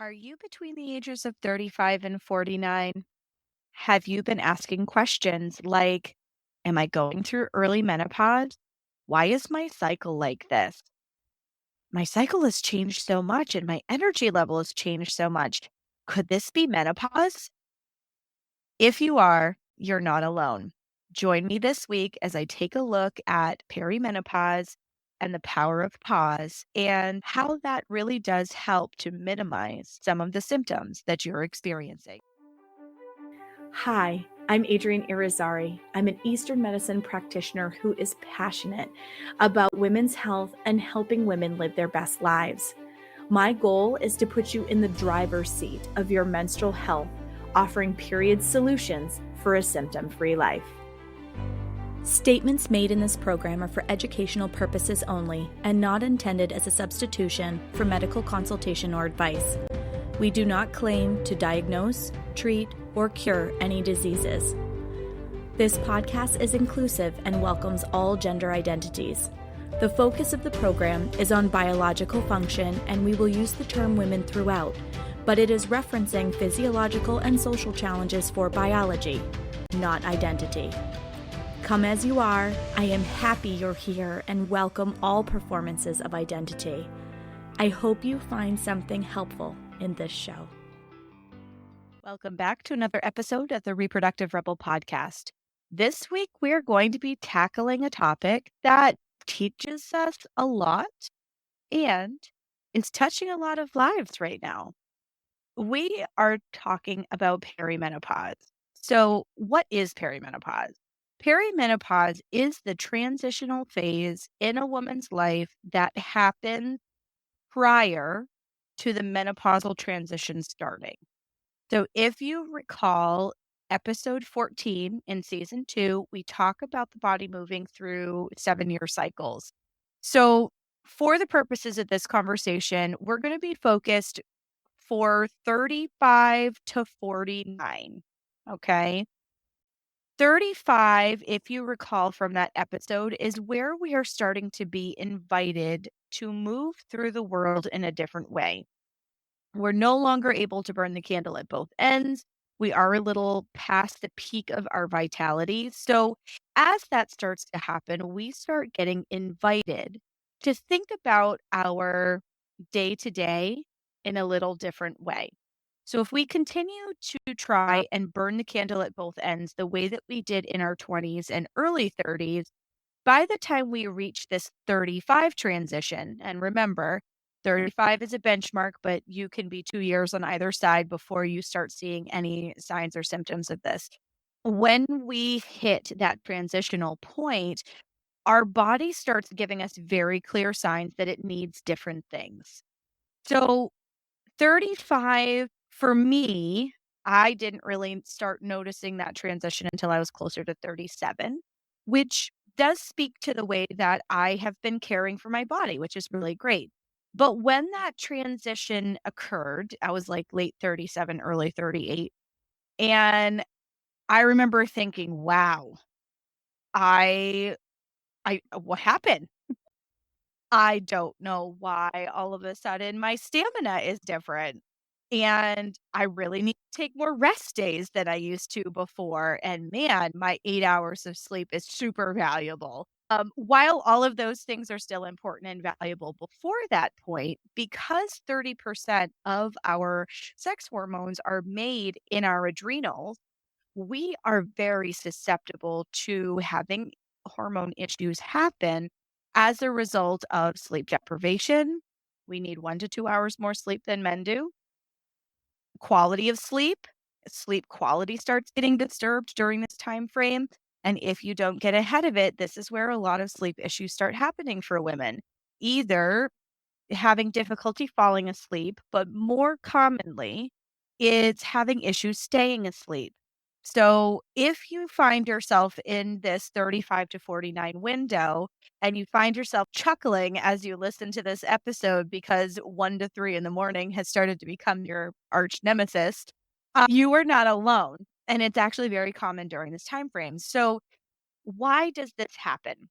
Are you between the ages of 35 and 49? Have you been asking questions like, am I going through early menopause? Why is my cycle like this? My cycle has changed so much and my energy level has changed so much. Could this be menopause? If you are, you're not alone. Join me this week as I take a look at perimenopause and the power of pause and how that really does help to minimize some of the symptoms that you're experiencing. Hi, I'm Adrienne Irizarry. I'm an Eastern medicine practitioner who is passionate about women's health and helping women live their best lives. My goal is to put you in the driver's seat of your menstrual health, offering period solutions for a symptom-free life. Statements made in this program are for educational purposes only and not intended as a substitution for medical consultation or advice. We do not claim to diagnose, treat, or cure any diseases. This podcast is inclusive and welcomes all gender identities. The focus of the program is on biological function, and we will use the term women throughout, but it is referencing physiological and social challenges for biology, not identity. Come as you are, I am happy you're here and welcome all performances of identity. I hope you find something helpful in this show. Welcome back to another episode of the Reproductive Rebel podcast. This week, we're going to be tackling a topic that teaches us a lot and is touching a lot of lives right now. We are talking about perimenopause. So, what is perimenopause? Perimenopause is the transitional phase in a woman's life that happens prior to the menopausal transition starting. So if you recall episode 14 in season 2, we talk about the body moving through 7-year cycles. So for the purposes of this conversation, we're going to be focused for 35 to 49. Okay. 35, if you recall from that episode, is where we are starting to be invited to move through the world in a different way. We're no longer able to burn the candle at both ends. We are a little past the peak of our vitality. So, as that starts to happen, we start getting invited to think about our day to day in a little different way. So, if we continue to try and burn the candle at both ends the way that we did in our 20s and early 30s, by the time we reach this 35 transition, and remember, 35 is a benchmark, but you can be 2 years on either side before you start seeing any signs or symptoms of this. When we hit that transitional point, our body starts giving us very clear signs that it needs different things. So 35 for me, I didn't really start noticing that transition until I was closer to 37, which does speak to the way that I have been caring for my body, which is really great. But when that transition occurred, I was like late 37, early 38. And I remember thinking, wow, I, what happened? I don't know why all of a sudden my stamina is different. And I really need to take more rest days than I used to before. And man, my 8 hours of sleep is super valuable. While all of those things are still important and valuable before that point, because 30% of our sex hormones are made in our adrenals, we are very susceptible to having hormone issues happen as a result of sleep deprivation. We need 1 to 2 hours more sleep than men do. Quality of sleep quality starts getting disturbed during this time frame. And if you don't get ahead of it, this is where a lot of sleep issues start happening for women. Either having difficulty falling asleep, but more commonly, it's having issues staying asleep. So if you find yourself in this 35 to 49 window and you find yourself chuckling as you listen to this episode because 1 to 3 in the morning has started to become your arch nemesis, you are not alone. And it's actually very common during this time frame. So why does this happen?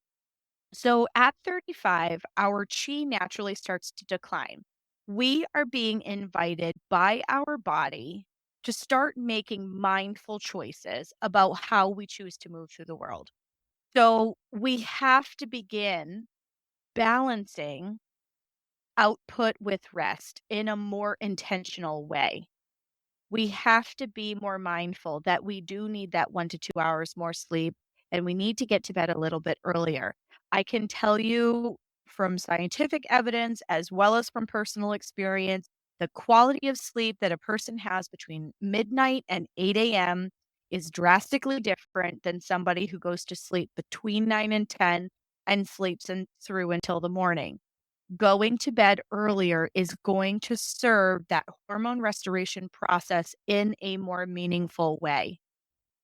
So at 35, our chi naturally starts to decline. We are being invited by our body to start making mindful choices about how we choose to move through the world. So we have to begin balancing output with rest in a more intentional way. We have to be more mindful that we do need that 1 to 2 hours more sleep, and we need to get to bed a little bit earlier. I can tell you from scientific evidence as well as from personal experience, the quality of sleep that a person has between midnight and 8 AM is drastically different than somebody who goes to sleep between 9 and 10 and sleeps through until the morning. Going to bed earlier is going to serve that hormone restoration process in a more meaningful way.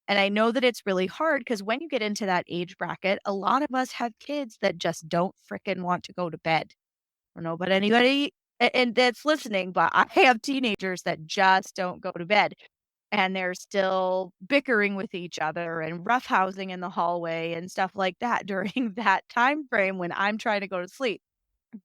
And I know that it's really hard because when you get into that age bracket, a lot of us have kids that just don't fricking want to go to bed. I don't know about anybody and that's listening, but I have teenagers that just don't go to bed and they're still bickering with each other and roughhousing in the hallway and stuff like that during that time frame when I'm trying to go to sleep.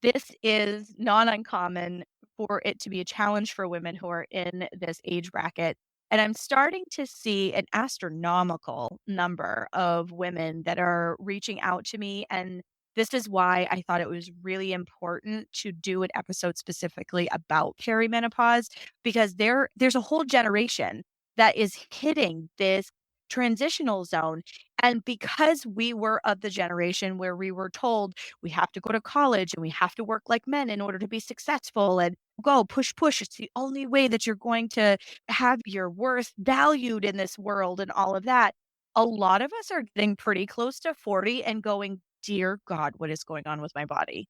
This is not uncommon for it to be a challenge for women who are in this age bracket, and I'm starting to see an astronomical number of women that are reaching out to me, and this is why I thought it was really important to do an episode specifically about perimenopause, because there's a whole generation that is hitting this transitional zone, and because we were of the generation where we were told we have to go to college and we have to work like men in order to be successful and go push, push. It's the only way that you're going to have your worth valued in this world and all of that. A lot of us are getting pretty close to 40 and going, dear God, what is going on with my body?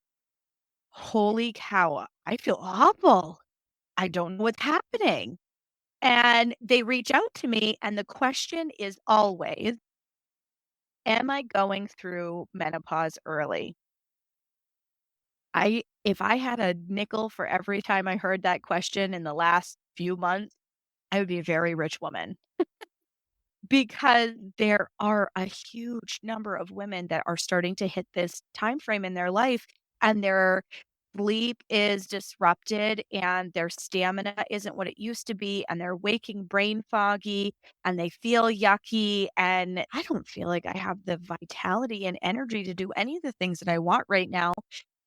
Holy cow. I feel awful. I don't know what's happening. And they reach out to me, and the question is always, am I going through menopause early? If I had a nickel for every time I heard that question in the last few months, I would be a very rich woman because there are a huge number of women that are starting to hit this time frame in their life and their sleep is disrupted and their stamina isn't what it used to be and they're waking brain foggy and they feel yucky and I don't feel like I have the vitality and energy to do any of the things that I want right now.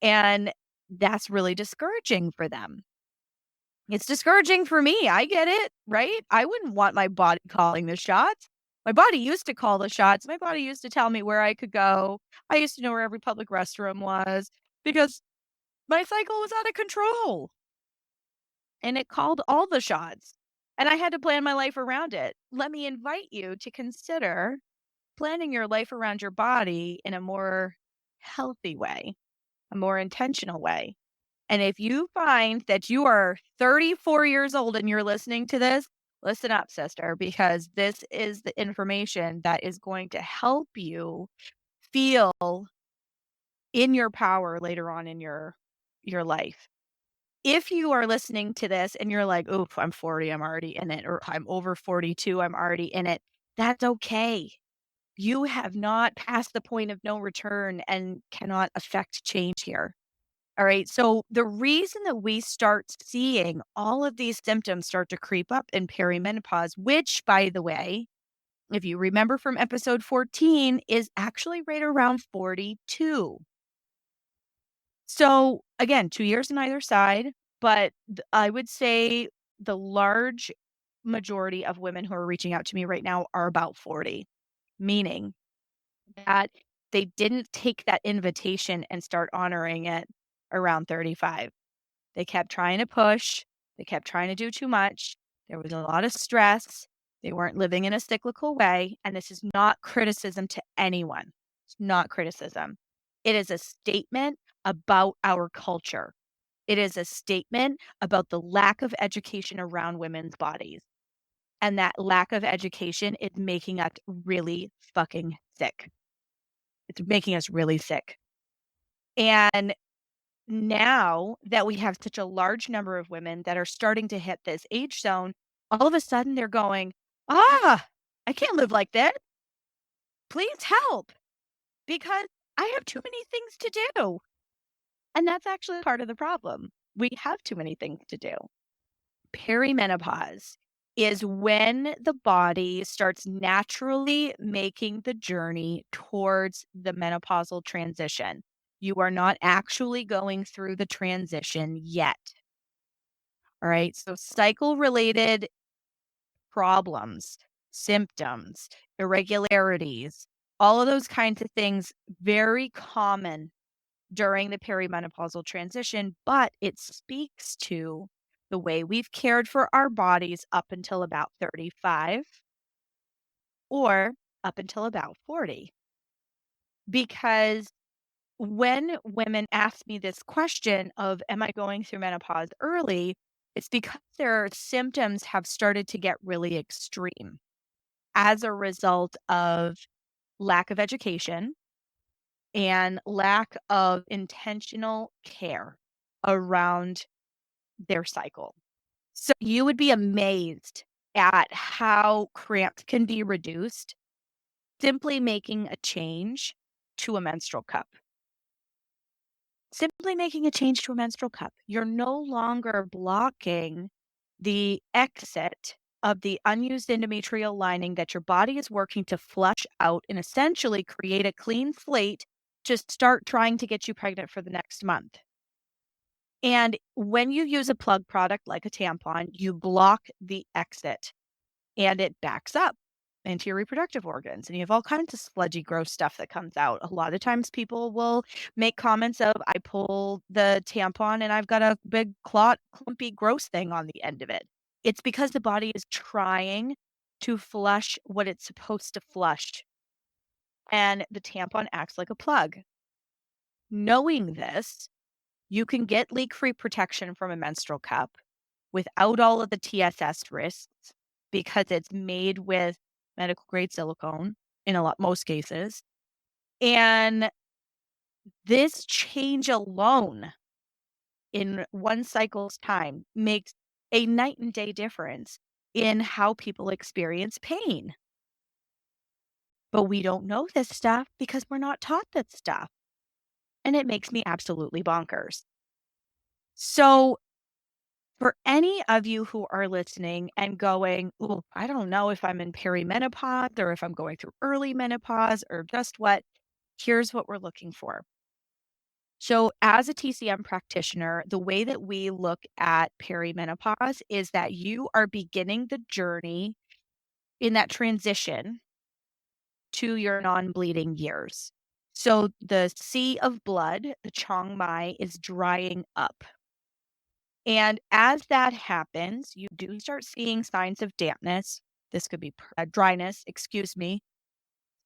And that's really discouraging for them. It's discouraging for me, I get it, right? I wouldn't want my body calling the shots. My body used to call the shots. My body used to tell me where I could go. I used to know where every public restroom was because my cycle was out of control and it called all the shots. And I had to plan my life around it. Let me invite you to consider planning your life around your body in a more healthy way, a more intentional way. And if you find that you are 34 years old and you're listening to this, listen up, sister, because this is the information that is going to help you feel in your power later on in your life. If you are listening to this and you're like, "Oof, I'm 40, I'm already in it," or "I'm over 42, I'm already in it," that's okay. You have not passed the point of no return and cannot affect change here. All right. So the reason that we start seeing all of these symptoms start to creep up in perimenopause, which, by the way, if you remember from episode 14, is actually right around 42. So again, 2 years on either side, but I would say the large majority of women who are reaching out to me right now are about 40, meaning that they didn't take that invitation and start honoring it around 35. They kept trying to push, they kept trying to do too much. There was a lot of stress. They weren't living in a cyclical way, and this is not criticism to anyone. It's not criticism. It is a statement about our culture. It is a statement about the lack of education around women's bodies, and that lack of education is making us really fucking sick. It's making us really sick. And now that we have such a large number of women that are starting to hit this age zone, all of a sudden they're going, I can't live like that. Please help because I have too many things to do. And that's actually part of the problem. We have too many things to do. Perimenopause is when the body starts naturally making the journey towards the menopausal transition. You are not actually going through the transition yet. All right. So, cycle related problems, symptoms, irregularities, all of those kinds of things, very common during the perimenopausal transition, but it speaks to the way we've cared for our bodies up until about 35 or up until about 40. Because when women ask me this question of, am I going through menopause early? It's because their symptoms have started to get really extreme as a result of lack of education and lack of intentional care around their cycle. So you would be amazed at how cramps can be reduced simply making a change to a menstrual cup. Simply making a change to a menstrual cup. You're no longer blocking the exit of the unused endometrial lining that your body is working to flush out and essentially create a clean slate to start trying to get you pregnant for the next month. And when you use a plug product like a tampon, you block the exit and it backs up into your reproductive organs. And you have all kinds of sludgy, gross stuff that comes out. A lot of times people will make comments of, I pull the tampon and I've got a big clot, clumpy, gross thing on the end of it. It's because the body is trying to flush what it's supposed to flush. And the tampon acts like a plug. Knowing this, you can get leak-free protection from a menstrual cup without all of the TSS risks because it's made with medical grade silicone in most cases. And this change alone in one cycle's time makes a night and day difference in how people experience pain. But we don't know this stuff because we're not taught this stuff. And it makes me absolutely bonkers. So for any of you who are listening and going, "Ooh, I don't know if I'm in perimenopause or if I'm going through early menopause or just what," here's what we're looking for. So, as a TCM practitioner, the way that we look at perimenopause is that you are beginning the journey in that transition to your non bleeding years. So, the sea of blood, the Chong Mai, is drying up. And as that happens, you do start seeing signs of dampness. This could be dryness, excuse me.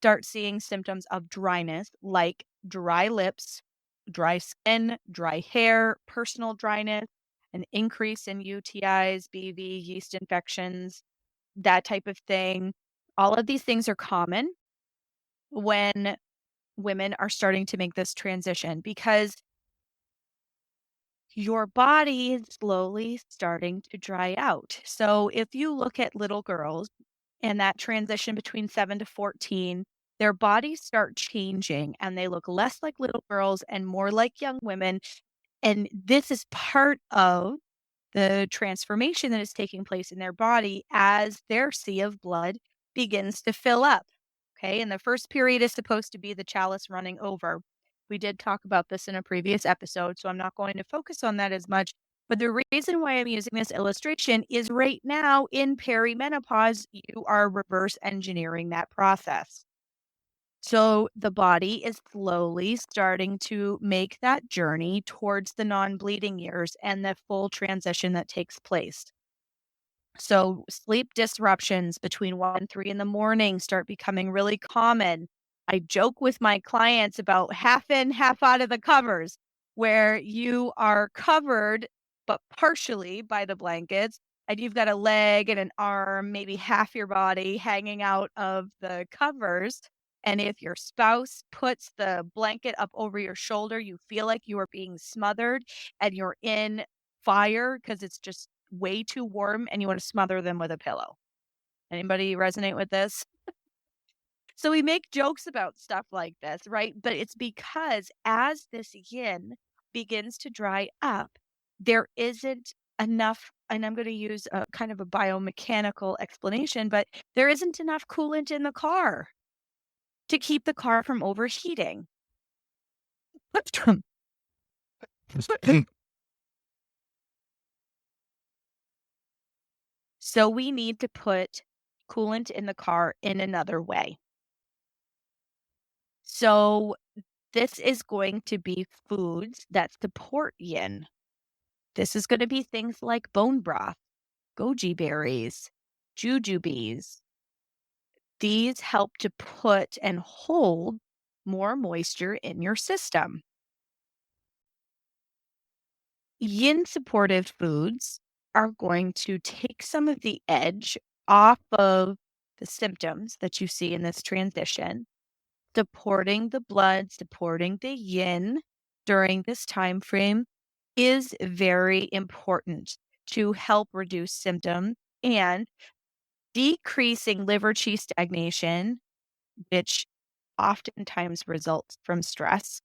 Start seeing symptoms of dryness like dry lips, dry skin, dry hair, personal dryness, an increase in UTIs, BV, yeast infections, that type of thing. All of these things are common when women are starting to make this transition because your body is slowly starting to dry out. So if you look at little girls and that transition between 7 to 14, their bodies start changing and they look less like little girls and more like young women. And this is part of the transformation that is taking place in their body as their sea of blood begins to fill up. Okay. And the first period is supposed to be the chalice running over. We did talk about this in a previous episode, so I'm not going to focus on that as much. But the reason why I'm using this illustration is right now in perimenopause, you are reverse engineering that process. So the body is slowly starting to make that journey towards the non-bleeding years and the full transition that takes place. So sleep disruptions between 1 and 3 in the morning start becoming really common. I joke with my clients about half in, half out of the covers, where you are covered, but partially by the blankets, and you've got a leg and an arm, maybe half your body hanging out of the covers. And if your spouse puts the blanket up over your shoulder, you feel like you are being smothered and you're in fire because it's just way too warm and you want to smother them with a pillow. Anybody resonate with this? So we make jokes about stuff like this, right? But it's because as this yin begins to dry up, there isn't enough, and I'm going to use a kind of a biomechanical explanation, but there isn't enough coolant in the car to keep the car from overheating. So we need to put coolant in the car in another way. So this is going to be foods that support yin. This is going to be things like bone broth, goji berries, jujubes. These help to put and hold more moisture in your system. Yin supportive foods are going to take some of the edge off of the symptoms that you see in this transition, supporting the blood, supporting the yin during this time frame is very important to help reduce symptoms and decreasing liver qi stagnation, which oftentimes results from stress,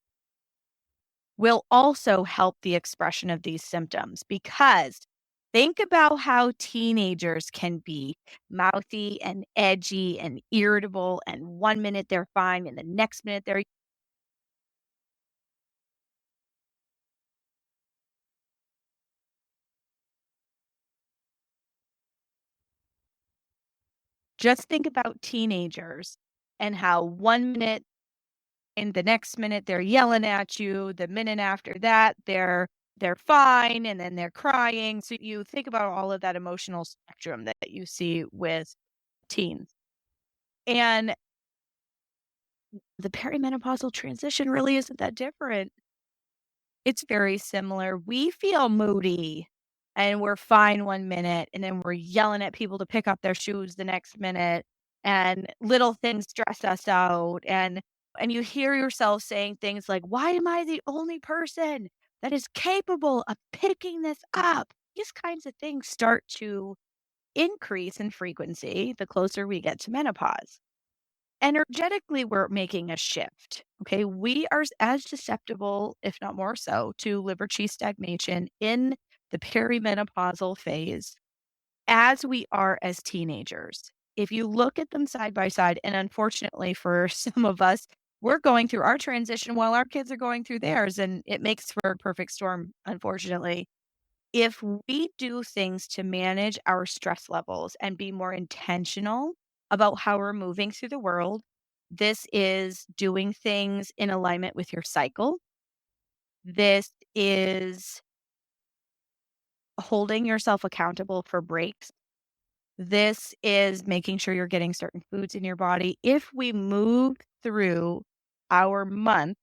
will also help the expression of these symptoms because think about how teenagers can be mouthy and edgy and irritable, and one minute they're fine, and the next minute they're just think about teenagers and how one minute and the next minute they're yelling at you, the minute after that they're fine and then they're crying. So you think about all of that emotional spectrum that you see with teens. And the perimenopausal transition really isn't that different. It's very similar. We feel moody and we're fine one minute, and then we're yelling at people to pick up their shoes the next minute, and little things stress us out. And you hear yourself saying things like, "Why am I the only person that is capable of picking this up?" These kinds of things start to increase in frequency the closer we get to menopause. Energetically, we're making a shift. Okay. We are as susceptible, if not more so, to liver qi stagnation in the perimenopausal phase as we are as teenagers. If you look at them side by side, and unfortunately for some of us, we're going through our transition while our kids are going through theirs, and it makes for a perfect storm, unfortunately. If we do things to manage our stress levels and be more intentional about how we're moving through the world, this is doing things in alignment with your cycle. This is holding yourself accountable for breaks. This is making sure you're getting certain foods in your body. If we move through our month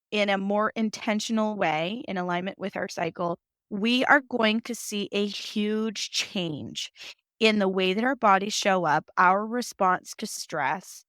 in a more intentional way, in alignment with our cycle, we are going to see a huge change in the way that our bodies show up, our response to stress,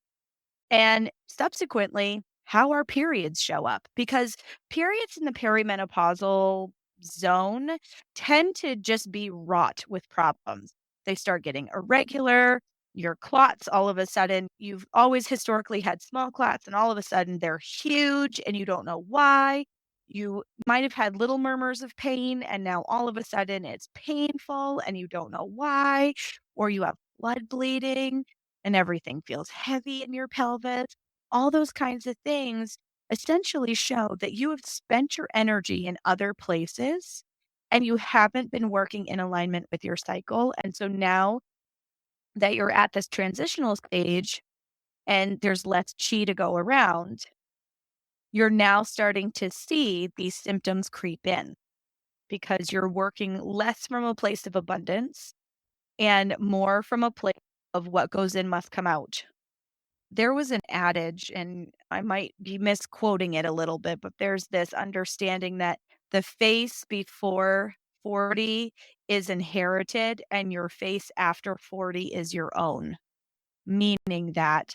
and subsequently, how our periods show up. Because periods in the perimenopausal zone tend to just be wrought with problems. They start getting irregular. Your clots, all of a sudden, you've always historically had small clots, and all of a sudden they're huge and you don't know why. You might have had little murmurs of pain, and now all of a sudden it's painful and you don't know why, or you have blood bleeding and everything feels heavy in your pelvis. All those kinds of things essentially show that you have spent your energy in other places and you haven't been working in alignment with your cycle. And so now that you're at this transitional stage and there's less chi to go around, you're now starting to see these symptoms creep in because you're working less from a place of abundance and more from a place of what goes in must come out. There was an adage, and I might be misquoting it a little bit, but there's this understanding that the face before 40 is inherited and your face after 40 is your own, meaning that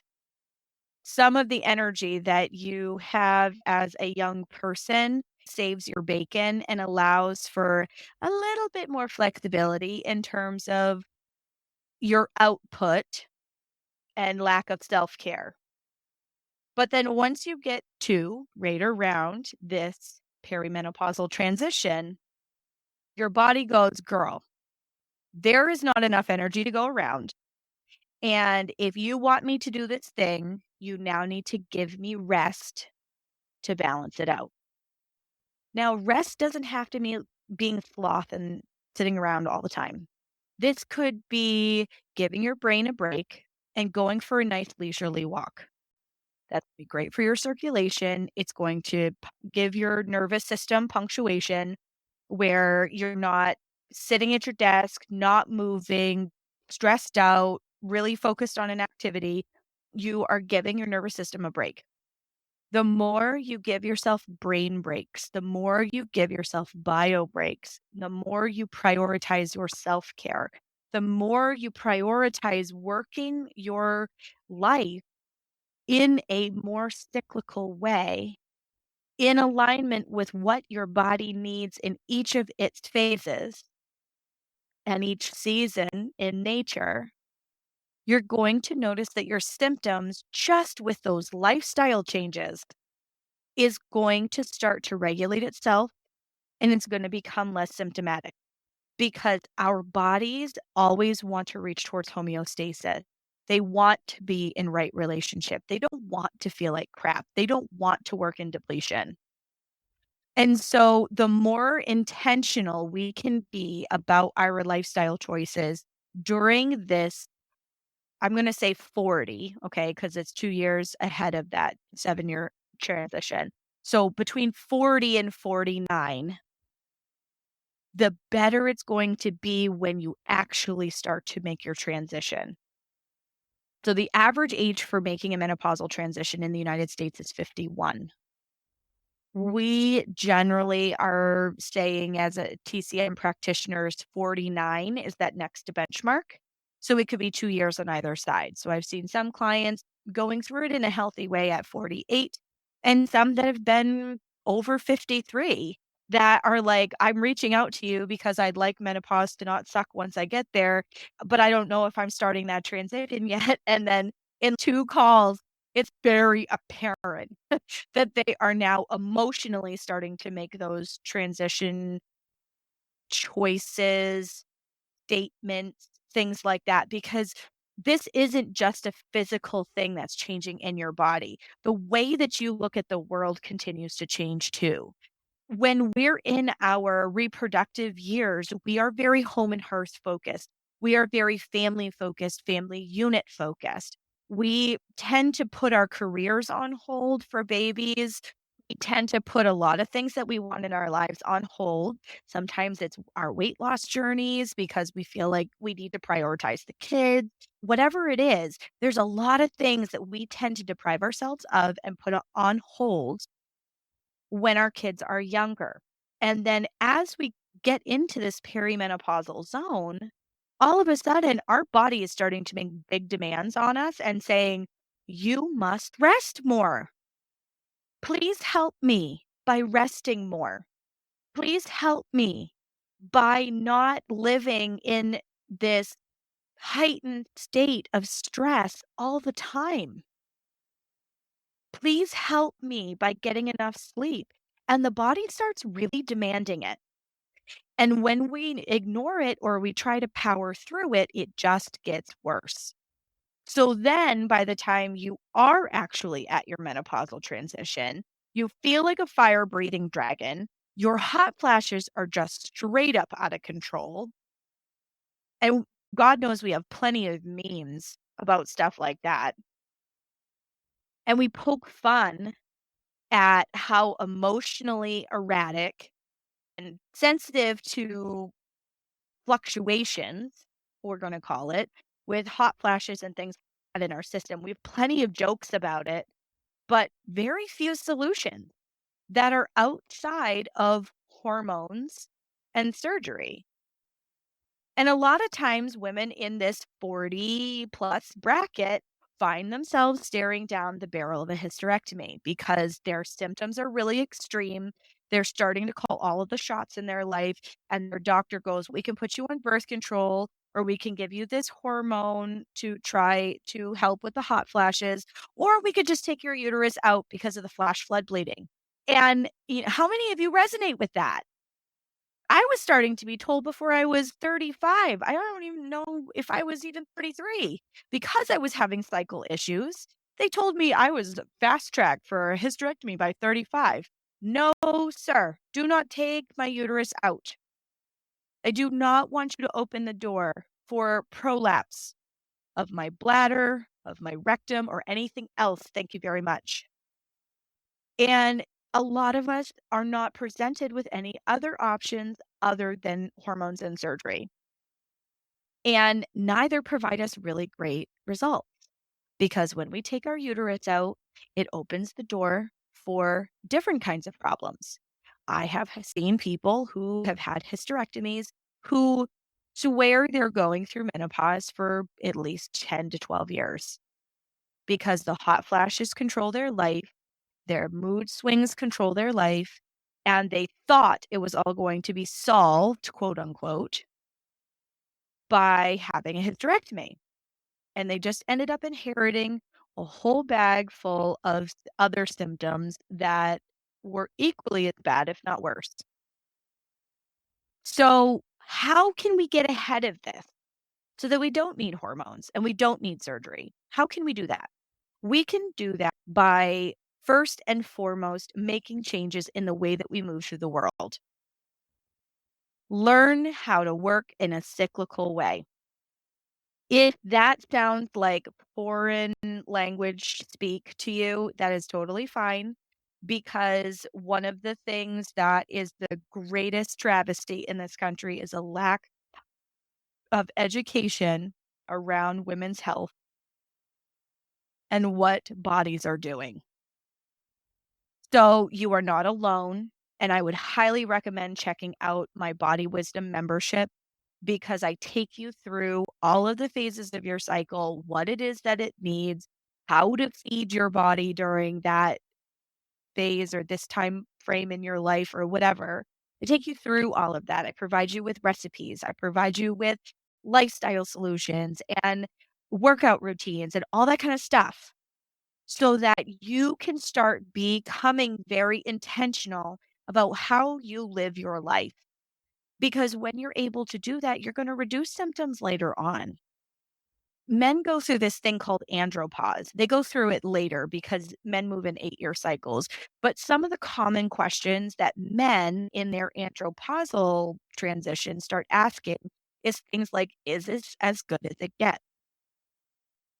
some of the energy that you have as a young person saves your bacon and allows for a little bit more flexibility in terms of your output and lack of self care. But then once you get to right around this perimenopausal transition, Your body goes, girl, there is not enough energy to go around. And if you want me to do this thing, you now need to give me rest to balance it out. Now, rest doesn't have to mean being sloth and sitting around all the time. This could be giving your brain a break and going for a nice leisurely walk. That's be great for your circulation. It's going to give your nervous system punctuation where you're not sitting at your desk, not moving, stressed out, really focused on an activity. You are giving your nervous system a break. The more you give yourself brain breaks, the more you give yourself bio breaks, the more you prioritize your self care, the more you prioritize working your life in a more cyclical way, in alignment with what your body needs in each of its phases and each season in nature, you're going to notice that your symptoms, just with those lifestyle changes, is going to start to regulate itself and it's going to become less symptomatic because our bodies always want to reach towards homeostasis. They want to be in right relationship. They don't want to feel like crap. They don't want to work in depletion. And so the more intentional we can be about our lifestyle choices during this, I'm going to say 40, okay, because it's 2 years ahead of that 7-year transition. So between 40 and 49, the better it's going to be when you actually start to make your transition. So the average age for making a menopausal transition in the United States is 51. We generally are saying as a TCM practitioners, 49 is that next benchmark. So it could be 2 years on either side. So I've seen some clients going through it in a healthy way at 48 and some that have been over 53 that are like, I'm reaching out to you because I'd like menopause to not suck once I get there, but I don't know if I'm starting that transition yet. And then in 2 calls, it's very apparent that they are now emotionally starting to make those transition choices, statements, things like that, because this isn't just a physical thing that's changing in your body. The way that you look at the world continues to change too. When we're in our reproductive years, we are very home and hearth focused. We are very family focused, family unit focused. We tend to put our careers on hold for babies. We tend to put a lot of things that we want in our lives on hold. Sometimes it's our weight loss journeys because we feel like we need to prioritize the kids. Whatever it is, there's a lot of things that we tend to deprive ourselves of and put on hold when our kids are younger. And then as we get into this perimenopausal zone, all of a sudden our body is starting to make big demands on us and saying, you must rest more. Please help me by resting more. Please help me by not living in this heightened state of stress all the time. Please help me by getting enough sleep. And the body starts really demanding it. And when we ignore it or we try to power through it, it just gets worse. So then by the time you are actually at your menopausal transition, you feel like a fire breathing dragon. Your hot flashes are just straight up out of control. And God knows we have plenty of memes about stuff like that. And we poke fun at how emotionally erratic and sensitive to fluctuations, we're going to call it, with hot flashes and things like that in our system. We have plenty of jokes about it, but very few solutions that are outside of hormones and surgery. And a lot of times, women in this 40 plus bracket find themselves staring down the barrel of a hysterectomy because their symptoms are really extreme. They're starting to call all of the shots in their life, and their doctor goes, we can put you on birth control, or we can give you this hormone to try to help with the hot flashes, or we could just take your uterus out because of the flash flood bleeding. And how many of you resonate with that? I was starting to be told before I was 35. I don't even know if I was even 33 because I was having cycle issues. They told me I was fast track for a hysterectomy by 35. No, sir. Do not take my uterus out. I do not want you to open the door for prolapse of my bladder, of my rectum, or anything else. Thank you very much. And a lot of us are not presented with any other options other than hormones and surgery. And neither provide us really great results because when we take our uterus out, it opens the door for different kinds of problems. I have seen people who have had hysterectomies who swear they're going through menopause for at least 10 to 12 years because the hot flashes control their life, their mood swings control their life, and they thought it was all going to be solved, quote unquote, by having a hysterectomy. And they just ended up inheriting a whole bag full of other symptoms that were equally as bad, if not worse. So, how can we get ahead of this so that we don't need hormones and we don't need surgery? How can we do that? We can do that by first and foremost making changes in the way that we move through the world. Learn how to work in a cyclical way. If that sounds like foreign language speak to you, that is totally fine because one of the things that is the greatest travesty in this country is a lack of education around women's health and what bodies are doing. So you are not alone, and I would highly recommend checking out my Body Wisdom membership because I take you through all of the phases of your cycle, what it is that it needs, how to feed your body during that phase or this time frame in your life or whatever. I take you through all of that. I provide you with recipes. I provide you with lifestyle solutions and workout routines and all that kind of stuff so that you can start becoming very intentional about how you live your life. Because when you're able to do that, you're going to reduce symptoms later on. Men go through this thing called andropause. They go through it later because men move in 8-year cycles. But some of the common questions that men in their andropausal transition start asking is things like, is this as good as it gets?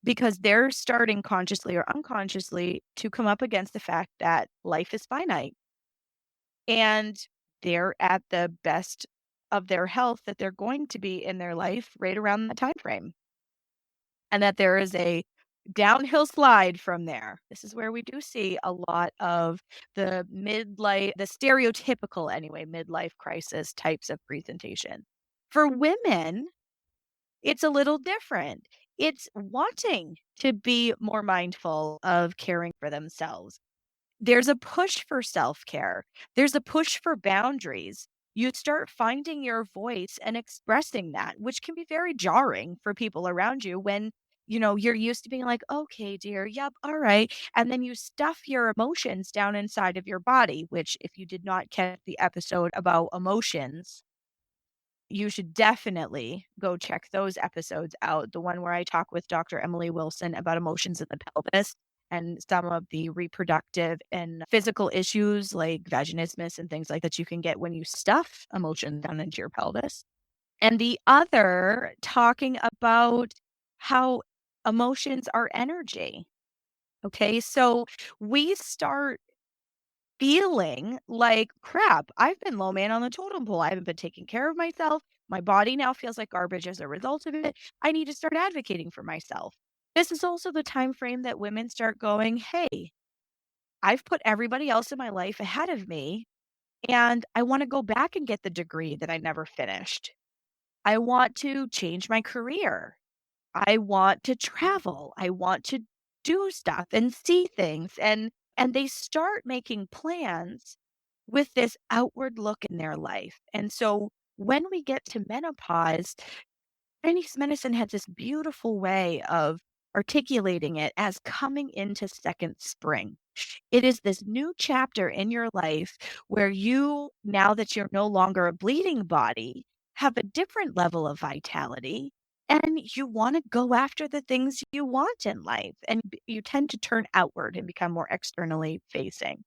Because they're starting consciously or unconsciously to come up against the fact that life is finite and they're at the best of their health that they're going to be in their life right around that time frame. And that there is a downhill slide from there. This is where we do see a lot of the midlife, the stereotypical anyway, midlife crisis types of presentation. For women, it's a little different. It's wanting to be more mindful of caring for themselves. There's a push for self-care. There's a push for boundaries. You start finding your voice and expressing that, which can be very jarring for people around you when, you're used to being like, "Okay, dear. Yep. All right." And then you stuff your emotions down inside of your body, which if you did not catch the episode about emotions, you should definitely go check those episodes out. The one where I talk with Dr. Emily Wilson about emotions in the pelvis and some of the reproductive and physical issues like vaginismus and things like that you can get when you stuff emotion down into your pelvis. And the other talking about how emotions are energy. Okay. So we start feeling like, "Crap, I've been low man on the totem pole. I haven't been taking care of myself. My body now feels like garbage as a result of it. I need to start advocating for myself." This is also the time frame that women start going, "Hey, I've put everybody else in my life ahead of me, and I wanna go back and get the degree that I never finished. I want to change my career. I want to travel. I want to do stuff and see things." And they start making plans with this outward look in their life. And so when we get to menopause, Chinese medicine has this beautiful way of articulating it as coming into second spring. It is this new chapter in your life where you, now that you're no longer a bleeding body, have a different level of vitality and you want to go after the things you want in life. And you tend to turn outward and become more externally facing.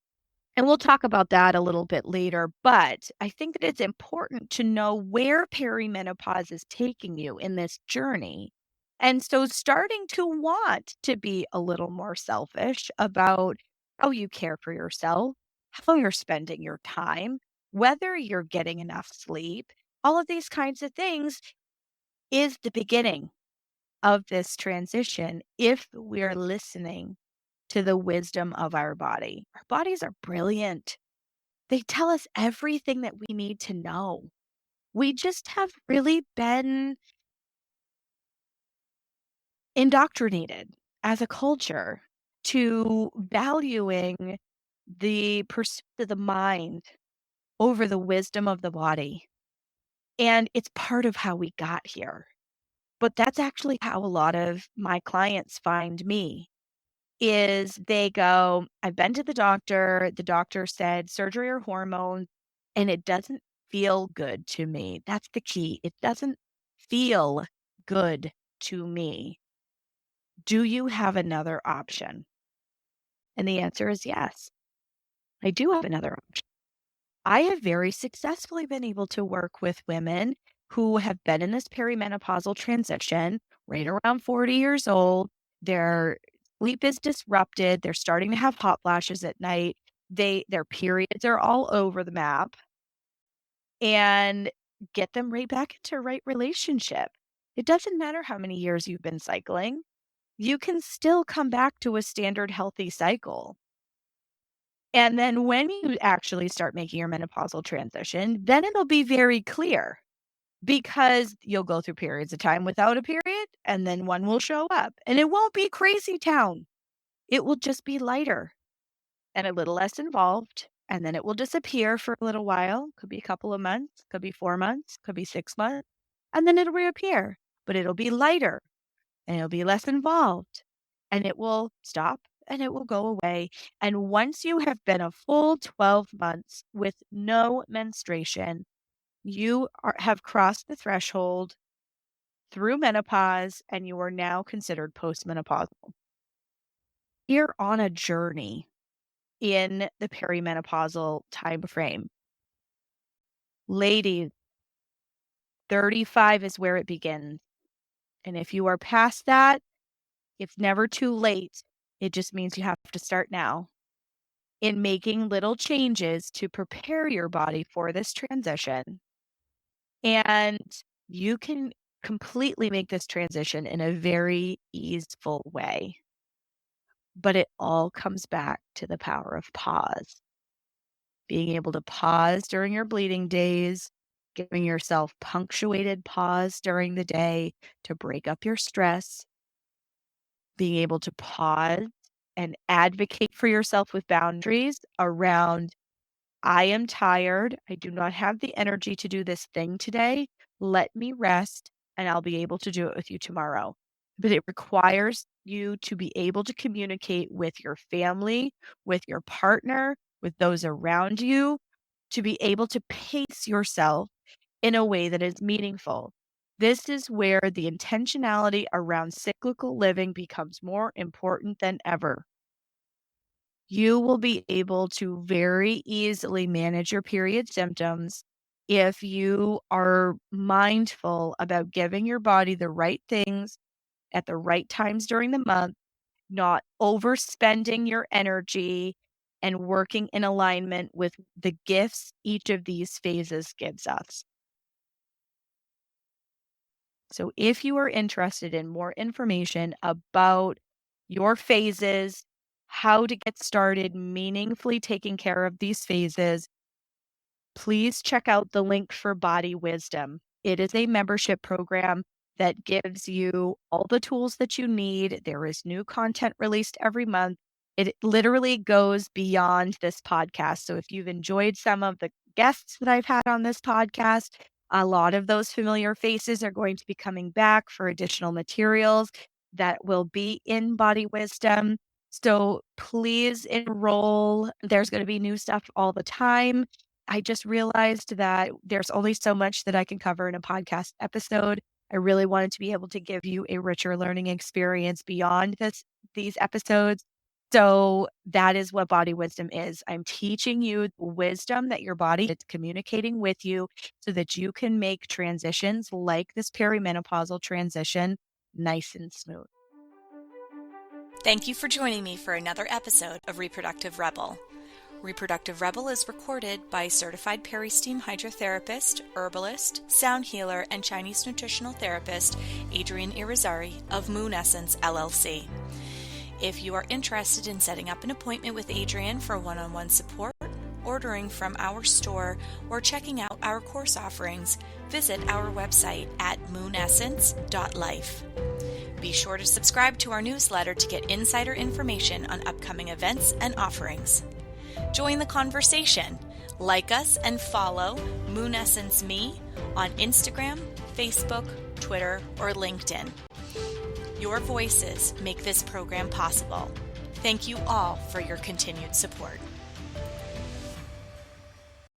And we'll talk about that a little bit later, but I think that it's important to know where perimenopause is taking you in this journey. And so starting to want to be a little more selfish about how you care for yourself, how you're spending your time, whether you're getting enough sleep, all of these kinds of things is the beginning of this transition if we're listening to the wisdom of our body. Our bodies are brilliant. They tell us everything that we need to know. We just have really been indoctrinated as a culture to valuing the pursuit of the mind over the wisdom of the body. And it's part of how we got here. But that's actually how a lot of my clients find me. Is they go, "I've been to the doctor said surgery or hormones, and it doesn't feel good to me." That's the key. It doesn't feel good to me. Do you have another option? And the answer is yes. I do have another option. I have very successfully been able to work with women who have been in this perimenopausal transition right around 40 years old. Their sleep is disrupted. They're starting to have hot flashes at night. Their periods are all over the map and get them right back into a right relationship. It doesn't matter how many years you've been cycling. You can still come back to a standard healthy cycle. And then when you actually start making your menopausal transition, then it'll be very clear because you'll go through periods of time without a period and then one will show up and it won't be crazy town. It will just be lighter and a little less involved. And then it will disappear for a little while. Could be a couple of months, could be 4 months, could be 6 months. And then it'll reappear, but it'll be lighter and it'll be less involved and it will stop and it will go away. And once you have been a full 12 months with no menstruation, have crossed the threshold through menopause and you are now considered postmenopausal. You're on a journey in the perimenopausal time frame. Ladies, 35 is where it begins. And if you are past that, it's never too late. It just means you have to start now in making little changes to prepare your body for this transition. And you can completely make this transition in a very easeful way. But it all comes back to the power of pause. Being able to pause during your bleeding days, giving yourself punctuated pause during the day to break up your stress, being able to pause and advocate for yourself with boundaries around, "I am tired. I do not have the energy to do this thing today. Let me rest and I'll be able to do it with you tomorrow." But it requires you to be able to communicate with your family, with your partner, with those around you, to be able to pace yourself in a way that is meaningful. This is where the intentionality around cyclical living becomes more important than ever. You will be able to very easily manage your period symptoms if you are mindful about giving your body the right things at the right times during the month, not overspending your energy and working in alignment with the gifts each of these phases gives us. So if you are interested in more information about your phases, how to get started meaningfully taking care of these phases, please check out the link for Body Wisdom. It is a membership program that gives you all the tools that you need. There is new content released every month. It literally goes beyond this podcast. So if you've enjoyed some of the guests that I've had on this podcast, a lot of those familiar faces are going to be coming back for additional materials that will be in Body Wisdom. So please enroll. There's going to be new stuff all the time. I just realized that there's only so much that I can cover in a podcast episode. I really wanted to be able to give you a richer learning experience beyond these episodes. So that is what body wisdom is. I'm teaching you the wisdom that your body is communicating with you so that you can make transitions like this perimenopausal transition nice and smooth. Thank you for joining me for another episode of Reproductive Rebel. Reproductive Rebel is recorded by certified peri-steam hydrotherapist, herbalist, sound healer, and Chinese nutritional therapist Adrienne Irizarry of Moon Essence LLC. If you are interested in setting up an appointment with Adrienne for one-on-one support, ordering from our store, or checking out our course offerings, visit our website at moonessence.life. Be sure to subscribe to our newsletter to get insider information on upcoming events and offerings. Join the conversation. Like us and follow Moon Essence Me on Instagram, Facebook, Twitter, or LinkedIn. Your voices make this program possible. Thank you all for your continued support.